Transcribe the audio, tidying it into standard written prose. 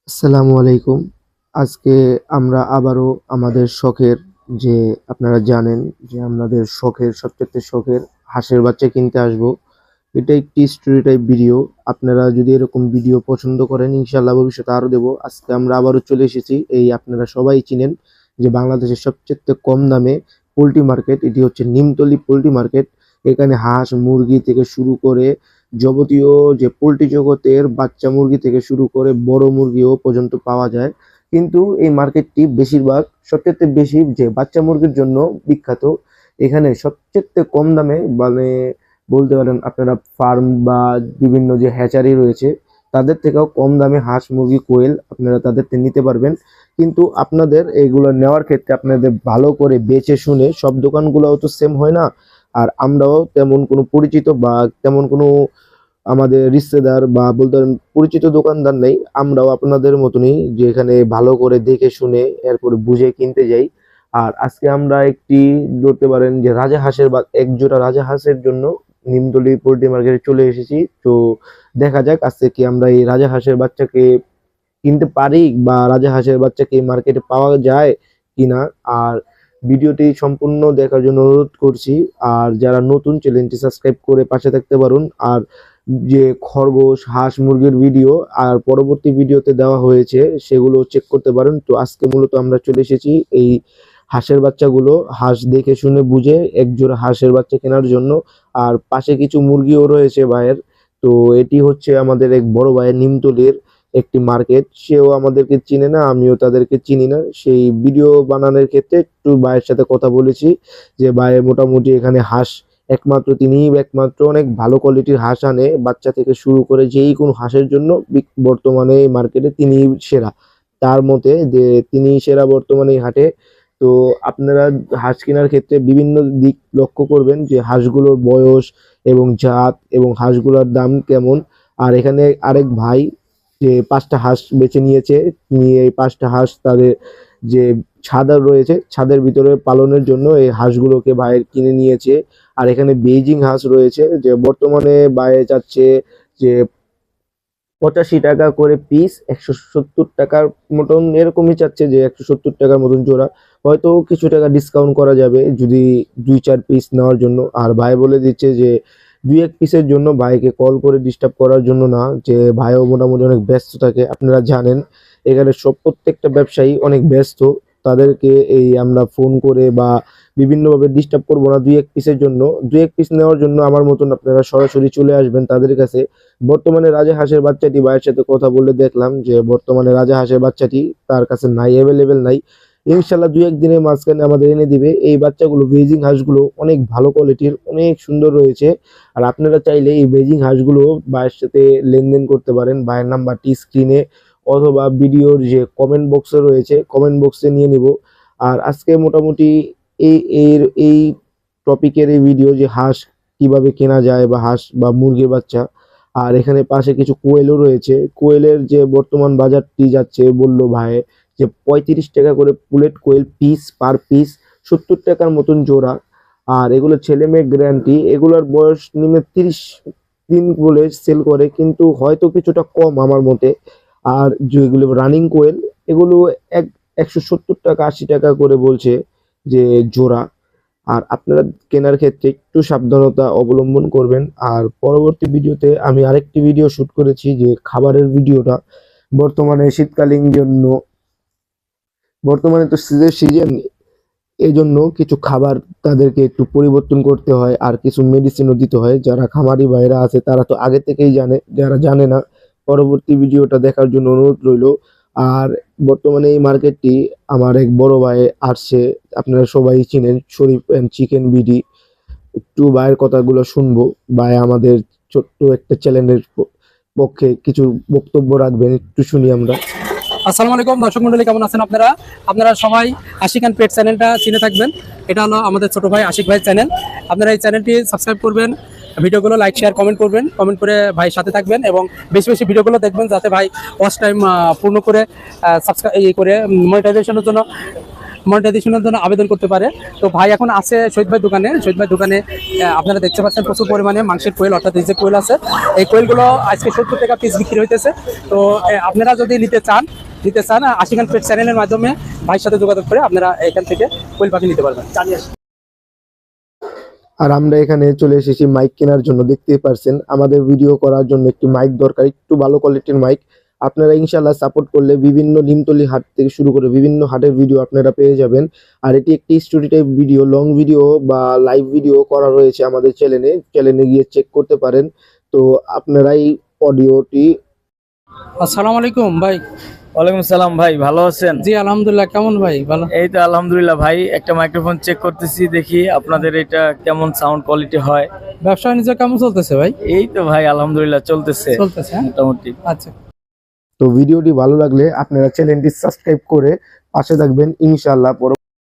আসসালামু আলাইকুম। আজকে আমরা আবারও আমাদের শখের যে আপনারা জানেন যে আমাদের শখের সবচাইতে শখের হাঁসের বাচ্চা কিনতে আসবো। এটা একটি স্টোরি টাইপ ভিডিও। আপনারা যদি এরকম ভিডিও পছন্দ করেন ইনশাআল্লাহ ভবিষ্যতে আরো দেব। আজকে আমরা আবারও চলে এসেছি এই আপনারা সবাই চিনেন যে বাংলাদেশের সবচাইতে কম দামে পোল্ট্রি মার্কেট। এটি হচ্ছে নিমতলী পোল্ট্রি মার্কেট। এখানে হাঁস, মুরগি থেকে শুরু করে যাবতীয় যে পোল্ট্রি জগতের বাচ্চা মুরগি থেকে শুরু করে বড় মুরগিও পর্যন্ত পাওয়া যায়। কিন্তু এই মার্কেটটি বেশিরভাগ সবচাইতে বেশি যে বাচ্চা মুরগির জন্য বিখ্যাত। এখানে সবচাইতে কম দামে মানে বলতে পারেন আপনারা ফার্ম বা বিভিন্ন যে হ্যাচারি রয়েছে তাদের থেকেও কম দামে হাঁস, মুরগি, কোয়েল আপনারা তাদের থেকে নিতে পারবেন। কিন্তু আপনাদের এগুলো নেওয়ার ক্ষেত্রে আপনাদের ভালো করে বেছে শুনে, সব দোকানগুলোও তো সেম হয় না। আর আমরাও তেমন কোনো পরিচিত বা তেমন কোনো আমাদের রিশতেদার বা বলতে পারেন পরিচিত দোকানদার নেই। আমরাও আপনাদের মতনই যে এখানে ভালো করে দেখে শুনে এরপরে বুঝে কিনতে যাই। আর আজকে আমরা একটি ধরতে পারেন যে রাজহাঁসের বা এক জোড়া রাজহাঁসের জন্য নিমতলী পোল্ট্রি মার্কেটে চলে এসেছি। তো দেখা যাক আজকে কি আমরা এই রাজহাঁসের বাচ্চাকে কিনতে পারি বা রাজহাঁসের বাচ্চা কি মার্কেটে পাওয়া যায় কিনা। আর ভিডিওটি সম্পূর্ণ দেখার জন্য অনুরোধ করছি। আর যারা নতুন চ্যানেলটি সাবস্ক্রাইব করে পাশে থাকতে পারুন। আর যে খরগোশ, হাঁস, মুরগির ভিডিও আর পরবর্তী ভিডিওতে দেওয়া হয়েছে সেগুলো চেক করতে পারেন। তো আজকে মূলত আমরা চলে এসেছি এই হাঁসের বাচ্চাগুলো হাঁস দেখে শুনে বুঝে এক জোড়া হাঁসের বাচ্চা কেনার জন্য। আর পাশে কিছু মুরগিও রয়েছে ভাইয়ের। তো এটি হচ্ছে আমাদের এক বড় ভাইয়ের নিমতলীর একটি মার্কেট। সেও আমাদেরকে চিনে না, আমিও তাদেরকে চিনি না। সেই ভিডিও বানানোর ক্ষেত্রে একটু ভাইয়ের সাথে কথা বলেছি যে ভাই মোটামুটি এখানে হাঁস একমাত্র তিনিই একমাত্র অনেক ভালো কোয়ালিটির হাঁস আনে বাচ্চা থেকে শুরু করে যেই কোনো হাঁসের জন্য বর্তমানে এই মার্কেটে তিনিই সেরা। তার মতে যে তিনি সেরা বর্তমানে এই হাটে। তো আপনারা হাঁস কেনার ক্ষেত্রে বিভিন্ন দিক লক্ষ্য করবেন যে হাঁসগুলোর বয়স এবং জাত এবং হাঁসগুলোর দাম কেমন। আর এখানে আরেক ভাই যে ৫টা হাঁস বেছে নিয়েছে, নিয়ে এই ৫টা হাঁস তাদের যে ছাদ রয়েছে ছাদের ভিতরে পালনের জন্য এই হাঁসগুলোকে ভাই কিনে নিয়েছে। আর এখানে বেইজিং হাঁস রয়েছে যে বর্তমানে বাইরে যাচ্ছে যে ৮৫ টাকা করে পিস, ১৭০ টাকার মতন এরকমই চাচ্ছে যে ১৭০ টাকার মতন জোড়া। হয়তো কিছু টাকা ডিসকাউন্ট করা যাবে যদি ২-৪ পিস নেওয়ার জন্য। আর ভাই বলে দিচ্ছে যে ২-১ পিসের জন্য ভাইকে কল করে ডিস্টার্ব করার জন্য না, যে ভাইও মোটামুটি অনেক ব্যস্ত থাকে। আপনারা জানেন এখানে সব প্রত্যেকটা ব্যবসায়ী অনেক ব্যস্ত। তাদেরকে এই আমরা ফোন করে বা বিভিন্নভাবে ডিস্টার্ব করবো না ২-১ পিসের জন্য। ২-১ পিস নেওয়ার জন্য আমার মতন আপনারা সরাসরি চলে আসবেন তাদের কাছে। বর্তমানে রাজহাঁসের বাচ্চাটি ভাইয়ের সাথে কথা বলে দেখলাম যে বর্তমানে রাজহাঁসের বাচ্চাটি তার কাছে নাই, অ্যাভেলেবেল নাই। ইনশাল্লাহ ২-১ দিনের মাঝখানে আমাদের এনে দিবে। এই বাচ্চাগুলো বেজিং হাঁসগুলো অনেক ভালো কোয়ালিটির, অনেক সুন্দর রয়েছে। আর আপনারা চাইলে এই বেজিং হাঁসগুলো ভাইয়ের সাথে লেনদেন করতে পারেন। ভাইয়ের নাম্বারটি স্ক্রিনে অথবা ভিডিওর যে কমেন্ট বক্সে রয়েছে কমেন্ট বক্সে নিয়ে নিব। আর আজকে মোটামুটি এই টপিকের এই ভিডিও যে হাঁস কিভাবে কেনা যায় বা হাঁস বা মুরগির বাচ্চা। আর এখানে পাশে কিছু কোয়েলও রয়েছে। কোয়েলের যে বর্তমান বাজারটি যাচ্ছে বলল ভাই যে ৩৫ টাকা করে পুলেট কোয়েল পিস, পার পিস ৭০ টাকার মতন জোড়া। আর এগুলো ছেলে মেয়ে গ্যারান্টি। এগুলোর বয়স নিম্নে ৩০ দিন বলে সেল করে, কিন্তু হয়তো কিছুটা কম আমার মতে। আর যেগুলো রানিং কোয়েল এগুলো ১৭০ টাকা ৮০ টাকা করে বলছে যে জোড়া। আর আপনারা কেনার ক্ষেত্রে একটু সাবধানতা অবলম্বন করবেন। আর পরবর্তী ভিডিওতে আমি আরেকটি ভিডিও শুট করেছি যে খাবারের ভিডিওটা। বর্তমানে শীতকালীন জন্য, বর্তমানে তো শীতের সিজন, এই জন্য কিছু খাবার তাদেরকে একটু পরিবর্তন করতে হয় আর কিছু মেডিসিনও দিতে হয়। যারা খামারি ভাইরা আছে তারা তো আগে থেকেই জানে, যারা জানে না পরবর্তী ভিডিওটা দেখার জন্য অনুরোধ রইল। আর বর্তমানে এই মার্কেটটি আমার এক বড় ভাই আসছে, আপনারা সবাই চিনেন, শরীফ অ্যান্ড চিকেন বিডি। একটু ভাইয়ের কথাগুলো শুনবো। ভাই আমাদের ছোট্ট একটা চ্যানেলের পক্ষে কিছু বক্তব্য রাখবেন, একটু শুনি আমরা। আসসালামু আলাইকুম দর্শক মন্ডলী, কেমন আছেন আপনারা? আপনারা সবাই আশিক অ্যান্ড পেট চ্যানেলটা চিনে থাকবেন। এটা হলো আমাদের ছোট ভাই আশিক ভাই চ্যানেল। আপনারা এই চ্যানেলটি সাবস্ক্রাইব করবেন, ভিডিওগুলো লাইক শেয়ার কমেন্ট করবেন, কমেন্ট করে ভাইয়ের সাথে থাকবেন এবং বেশি বেশি ভিডিওগুলো দেখবেন যাতে ভাই ওয়াচ টাইম পূর্ণ করে সাবস্ক্রাইব করে মনিটাইজেশনের জন্য আবেদন করতে পারে। তো ভাই এখন আছে শহীদ ভাই দোকানে। শহীদ ভাই দোকানে আপনারা দেখতে পাচ্ছেন প্রচুর পরিমাণে মাংসের কোয়েল, অর্থাৎ এই যে কোয়েল আছে, এই কোয়েলগুলো আজকে 70 টাকা পিস বিক্রি হইতেছে। তো আপনারা যদি নিতে চান আশিকান পেট চ্যানেলের মাধ্যমে ভাইয়ের সাথে যোগাযোগ করে আপনারা এখান থেকে কোয়েল পাখি নিতে পারবেন। আর আমরা এখানে চলে এসেছি মাইক কেনার জন্য। দেখতেই পারছেন আমাদের ভিডিও করার জন্য একটি মাইক দরকার, একটু ভালো কোয়ালিটির মাইক। আপনারা ইনশাল্লাহ সাপোর্ট করলে বিভিন্ন নিমতলি হাট থেকে শুরু করে বিভিন্ন হাটের ভিডিও আপনারা পেয়ে যাবেন। আর এটি একটি story type video, long video বা লাইভ ভিডিও করা রয়েছে আমাদের চ্যানেলে গিয়ে চেক করতে পারেন। তো আপনারা এই অডিওটি। আসসালামু আলাইকুম ভাই। ওয়ালাইকুম সালাম ভাই, ভালো আছেন? জি আলহামদুলিল্লাহ, কেমন ভাই? ভালো। এই তো আলহামদুলিল্লাহ ভাই, একটা মাইক্রোফোন চেক করতেছি, দেখি আপনাদের এটা কেমন সাউন্ড কোয়ালিটি হয়। ব্যবসা বাণিজ্য কেমন চলতেছে ভাই? এই তো ভাই আলহামদুলিল্লাহ চলতেছে হ্যাঁ? মোটামুটি। আচ্ছা। তো ভিডিওটি ভালো লাগলে আপনারা চ্যানেলটি সাবস্ক্রাইব করে পাশে থাকবেন ইনশাআল্লাহ।